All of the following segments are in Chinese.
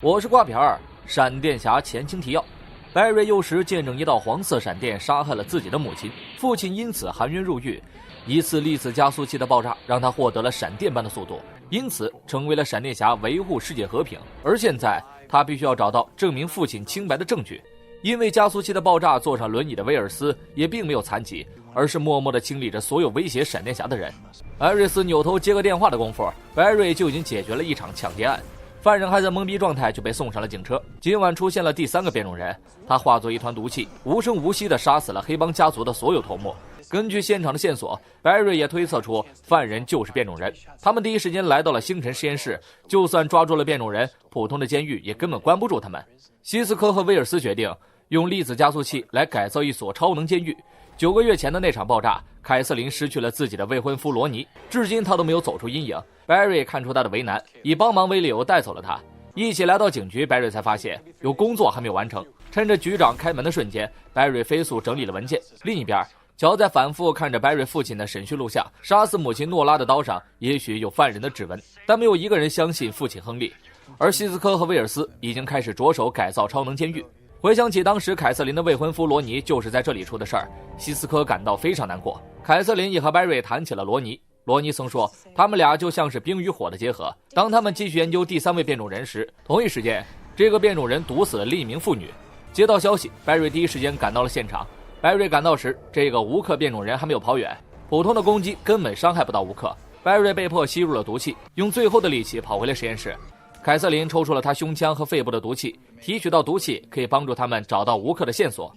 我是挂片儿，闪电侠前情提要：白瑞幼时见证一道黄色闪电杀害了自己的母亲，父亲因此含冤入狱。一次粒子加速器的爆炸让他获得了闪电般的速度，因此成为了闪电侠维护世界和平。而现在他必须要找到证明父亲清白的证据。因为加速器的爆炸，坐上轮椅的威尔斯也并没有残疾，而是默默地清理着所有威胁闪电侠的人。艾瑞斯扭头接个电话的功夫，白瑞就已经解决了一场抢劫案。犯人还在懵逼状态就被送上了警车。今晚出现了第三个变种人，他化作一团毒气，无声无息地杀死了黑帮家族的所有头目。根据现场的线索，白瑞也推测出犯人就是变种人。他们第一时间来到了星辰实验室，就算抓住了变种人，普通的监狱也根本关不住他们。希斯科和威尔斯决定用粒子加速器来改造一所超能监狱。9个月前的那场爆炸，凯瑟琳失去了自己的未婚夫罗尼，至今他都没有走出阴影。白瑞看出他的为难，以帮忙为理由带走了他。一起来到警局，白瑞才发现有工作还没有完成。趁着局长开门的瞬间，白瑞飞速整理了文件。另一边，乔在反复看着白瑞父亲的审讯录像，杀死母亲诺拉的刀上也许有犯人的指纹，但没有一个人相信父亲亨利。而希斯科和威尔斯已经开始着手改造超能监狱。回想起当时凯瑟琳的未婚夫罗尼就是在这里出的事儿，希斯科感到非常难过。凯瑟琳也和白瑞谈起了罗尼，罗尼曾说他们俩就像是冰与火的结合。当他们继续研究第三位变种人时，同一时间这个变种人毒死了另一名妇女。接到消息，白瑞第一时间赶到了现场。白瑞赶到时，这个吴克变种人还没有跑远，普通的攻击根本伤害不到吴克。白瑞被迫吸入了毒气，用最后的力气跑回了实验室。凯瑟琳抽出了他胸腔和肺部的毒气，提取到毒气可以帮助他们找到吴克的线索。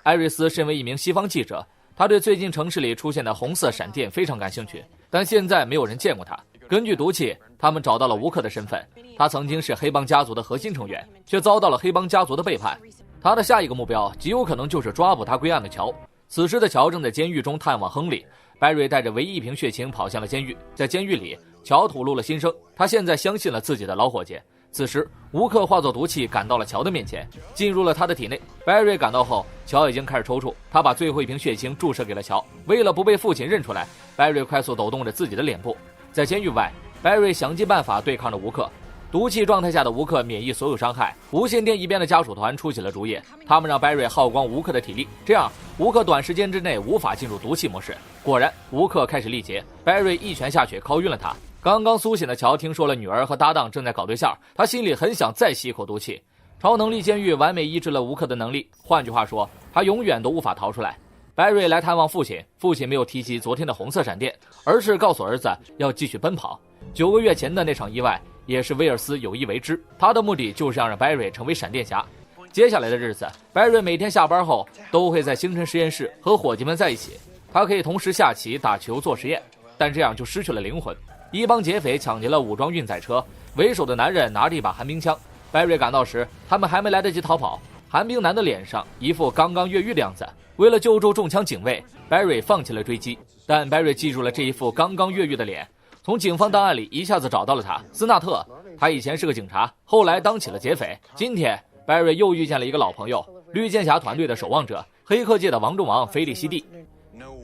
艾瑞斯身为一名西方记者，他对最近城市里出现的红色闪电非常感兴趣，但现在没有人见过他。根据毒气，他们找到了吴克的身份，他曾经是黑帮家族的核心成员，却遭到了黑帮家族的背叛。他的下一个目标极有可能就是抓捕他归案的乔。此时的乔正在监狱中探望亨利，白瑞带着唯一一瓶血清跑向了监狱。在监狱里，乔吐露了心声，他现在相信了自己的老伙计。此时吴克化作毒气赶到了乔的面前，进入了他的体内。白瑞赶到后，乔已经开始抽搐，他把最后一瓶血清注射给了乔。为了不被父亲认出来，白瑞快速抖动着自己的脸部。在监狱外，白瑞想尽办法对抗着吴克。毒气状态下的吴克免疫所有伤害。无线电一边的家属团出起了主意，他们让白瑞耗光吴克的体力，这样吴克短时间之内无法进入毒气模式。果然吴克开始力竭，白瑞一拳下去敲晕了他。刚刚苏醒的乔听说了女儿和搭档正在搞对象，他心里很想再吸一口毒气。超能力监狱完美抑制了吴克的能力，换句话说，他永远都无法逃出来。白瑞来探望父亲，父亲没有提及昨天的红色闪电，而是告诉儿子要继续奔跑。9个月前的那场意外也是威尔斯有意为之，他的目的就是要让白瑞成为闪电侠。接下来的日子，白瑞每天下班后都会在星辰实验室和伙计们在一起，他可以同时下棋、打球、做实验，但这样就失去了灵魂。一帮劫匪抢劫了武装运载车，为首的男人拿着一把寒冰枪。白瑞赶到时，他们还没来得及逃跑。寒冰男的脸上一副刚刚越狱的样子，为了救助中枪警卫，白瑞放弃了追击。但白瑞记住了这一副刚刚越狱的脸，从警方档案里一下子找到了他，斯纳特。他以前是个警察，后来当起了劫匪。今天白瑞又遇见了一个老朋友，绿箭侠团队的守望者，黑客界的王中王菲利西蒂。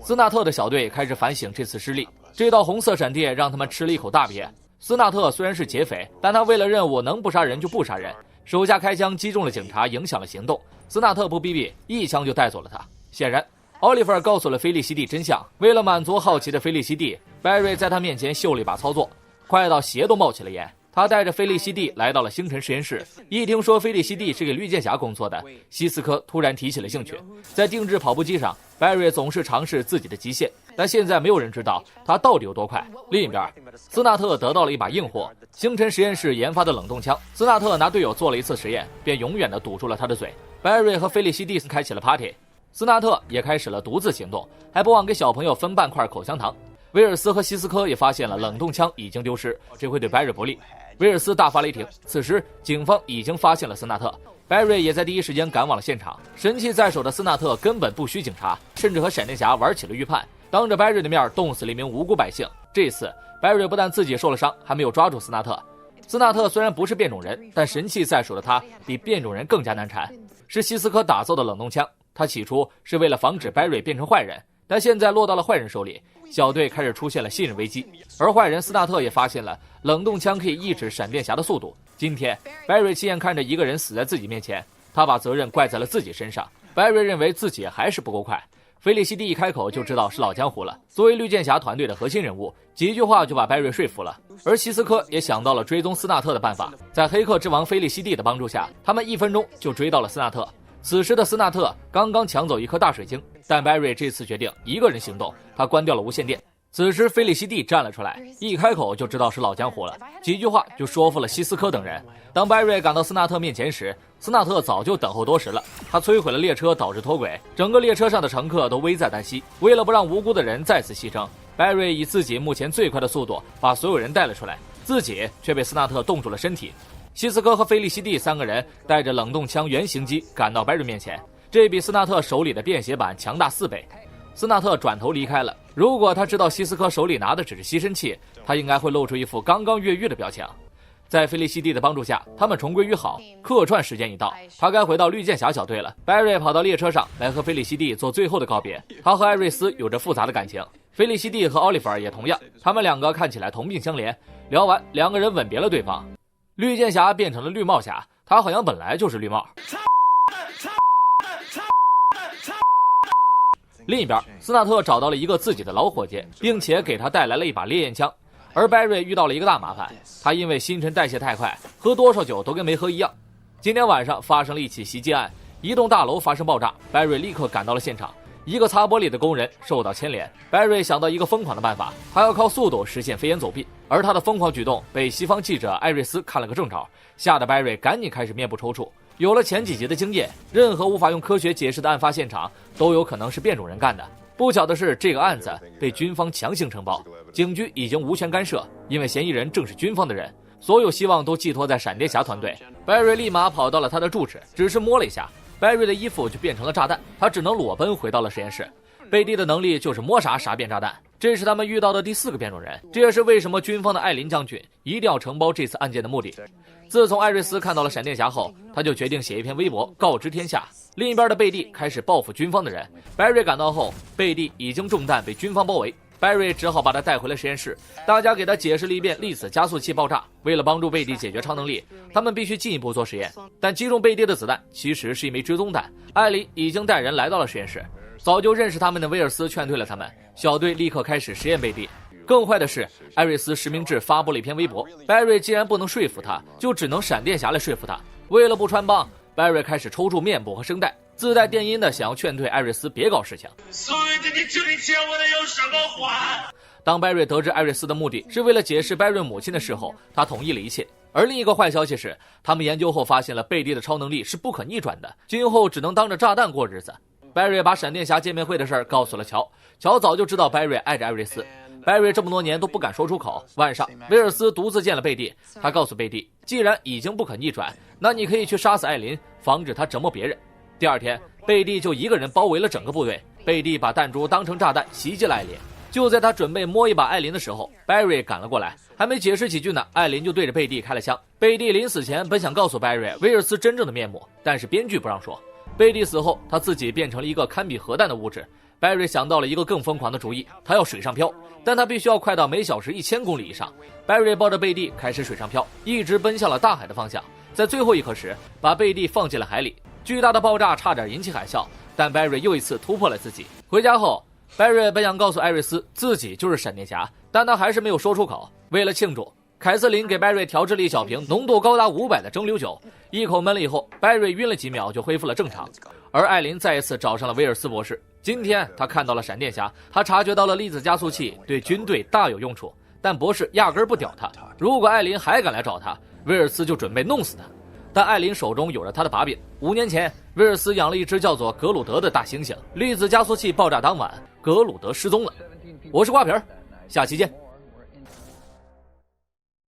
斯纳特的小队开始反省这次失利，这道红色闪电让他们吃了一口大鳖。斯纳特虽然是劫匪，但他为了任务能不杀人就不杀人，手下开枪击中了警察，影响了行动。斯纳特不逼逼，一枪就带走了他。显然奥利弗告诉了菲利西蒂真相，为了满足好奇的菲利西蒂，白瑞在他面前秀了一把操作，快到鞋都冒起了烟。他带着菲利西蒂来到了星辰实验室，一听说菲利西蒂是给绿箭侠工作的，希斯科突然提起了兴趣。在定制跑步机上，白瑞总是尝试自己的极限，但现在没有人知道他到底有多快。另一边，斯纳特得到了一把硬货，星辰实验室研发的冷冻枪。斯纳特拿队友做了一次实验，便永远地堵住了他的嘴。白瑞和菲利西蒂开起了 party， 斯纳特也开始了独自行动，还不忘给小朋友分半块口香糖。威尔斯和希斯科也发现了冷冻枪已经丢失，这会对白瑞不利。威尔斯大发雷霆，此时警方已经发现了斯纳特，白瑞也在第一时间赶往了现场。神器在手的斯纳特根本不需警察，甚至和闪电侠玩起了预判，当着白瑞的面冻死了一名无辜百姓。这次白瑞不但自己受了伤，还没有抓住斯纳特。斯纳特虽然不是变种人，但神器在手的他比变种人更加难缠。是希斯科打造的冷冻枪，他起初是为了防止白瑞变成坏人，但现在落到了坏人手里，小队开始出现了信任危机。而坏人斯纳特也发现了冷冻枪可以抑制闪电侠的速度，今天Barry亲眼看着一个人死在自己面前，他把责任怪在了自己身上。Barry 认为自己还是不够快。菲利西蒂一开口就知道是老江湖了。作为绿箭侠团队的核心人物，几句话就把 Barry 说服了。而希斯科也想到了追踪斯纳特的办法，在黑客之王菲利西蒂的帮助下，他们1分钟就追到了斯纳特。此时的斯纳特刚刚抢走一颗大水晶，但 Barry 这次决定一个人行动，他关掉了无线电。此时菲利西蒂站了出来，一开口就知道是老江湖了，几句话就说服了希斯科等人。当 Barry 赶到斯纳特面前时，斯纳特早就等候多时了，他摧毁了列车，导致脱轨，整个列车上的乘客都危在旦夕。为了不让无辜的人再次牺牲， Barry 以自己目前最快的速度把所有人带了出来，自己却被斯纳特冻住了身体。希斯科和菲利西蒂3个人带着冷冻枪原型机赶到 Barry 面前，这比斯纳特手里的便携版强大4倍。斯纳特转头离开了，如果他知道希斯科手里拿的只是吸尘器，他应该会露出一副刚刚越狱的表情。在菲利西蒂的帮助下，他们重归于好。客串时间一到，他该回到绿箭侠小队了。Barry 跑到列车上来和菲利西蒂做最后的告别。他和艾瑞斯有着复杂的感情，菲利西蒂和奥利弗尔也同样，他们2个看起来同病相怜。聊完，2个人吻别了对方。绿箭侠变成了绿帽侠，他好像本来就是绿帽。另一边，斯纳特找到了一个自己的老伙计，并且给他带来了一把烈焰枪。而 Barry 遇到了一个大麻烦，他因为新陈代谢太快，喝多少酒都跟没喝一样。今天晚上发生了一起袭击案，一栋大楼发生爆炸， Barry 立刻赶到了现场。一个擦玻璃的工人受到牵连， Barry 想到一个疯狂的办法，他要靠速度实现飞檐走壁。而他的疯狂举动被西方记者艾瑞斯看了个正着，吓得 Barry 赶紧开始面部抽搐。有了前几集的经验，任何无法用科学解释的案发现场都有可能是变种人干的。不巧的是，这个案子被军方强行承包，警局已经无权干涉，因为嫌疑人正是军方的人，所有希望都寄托在闪电侠团队。Barry 立马跑到了他的住址，只是摸了一下，Barry 的衣服就变成了炸弹，他只能裸奔回到了实验室。贝蒂的能力就是摸啥变炸弹，这是他们遇到的第4个变种人，这也是为什么军方的艾琳将军一定要承包这次案件的目的。自从艾瑞斯看到了闪电侠后，他就决定写一篇微博告知天下。另一边的贝蒂开始报复军方的人。Barry 赶到后，贝蒂已经中弹被军方包围， Barry 只好把他带回了实验室。大家给他解释了一遍粒子加速器爆炸，为了帮助贝蒂解决超能力，他们必须进一步做实验。但击中贝蒂的子弹其实是一枚追踪弹。艾琳已经带人来到了实验室，早就认识他们的威尔斯劝退了他们，小队立刻开始实验贝蒂。更坏的是，艾瑞斯实名制发布了一篇微博， Barry 既然不能说服他，就只能闪电侠来说服他。为了不穿帮， Barry 开始抽搐面部和声带，自带电音的想要劝退艾瑞斯别搞事情。所以你这里欠我的有什么还？当 Barry 得知艾瑞斯的目的是为了解释 Barry 母亲的时候，他同意了一切。而另一个坏消息是，他们研究后发现了贝蒂的超能力是不可逆转的，今后只能当着炸弹过日子。Barry 把闪电侠见面会的事儿告诉了乔，乔早就知道 Barry 爱着艾瑞斯。Barry 这么多年都不敢说出口。晚上，威尔斯独自见了贝蒂，他告诉贝蒂，既然已经不可逆转，那你可以去杀死艾琳，防止他折磨别人。第二天，贝蒂就一个人包围了整个部队。贝蒂把弹珠当成炸弹袭击了艾琳。就在他准备摸一把艾琳的时候， Barry 赶了过来，还没解释几句呢，艾琳就对着贝蒂开了枪。贝蒂临死前本想告诉 Barry 威尔斯真正的面目，但是编剧不让说。贝蒂死后，他自己变成了一个堪比核弹的物质。Barry 想到了一个更疯狂的主意，他要水上漂，但他必须要快到每小时1000公里以上。Barry 抱着贝蒂开始水上漂，一直奔向了大海的方向。在最后一刻时，把贝蒂放进了海里。巨大的爆炸差点引起海啸，但 Barry 又一次突破了自己。回家后， Barry 本想告诉艾瑞斯自己就是闪电侠，但他还是没有说出口。为了庆祝，凯瑟琳给 Barry 调制了一小瓶浓度高达500的蒸馏酒，一口闷了以后， Barry 晕了几秒就恢复了正常。而艾琳再一次找上了威尔斯博士。今天他看到了闪电侠，他察觉到了粒子加速器对军队大有用处，但博士压根儿不屌他。如果艾琳还敢来找他，威尔斯就准备弄死他。但艾琳手中有着他的把柄。5年前，威尔斯养了一只叫做格鲁德的大猩猩，粒子加速器爆炸当晚，格鲁德失踪了。我是瓜皮儿，下期见。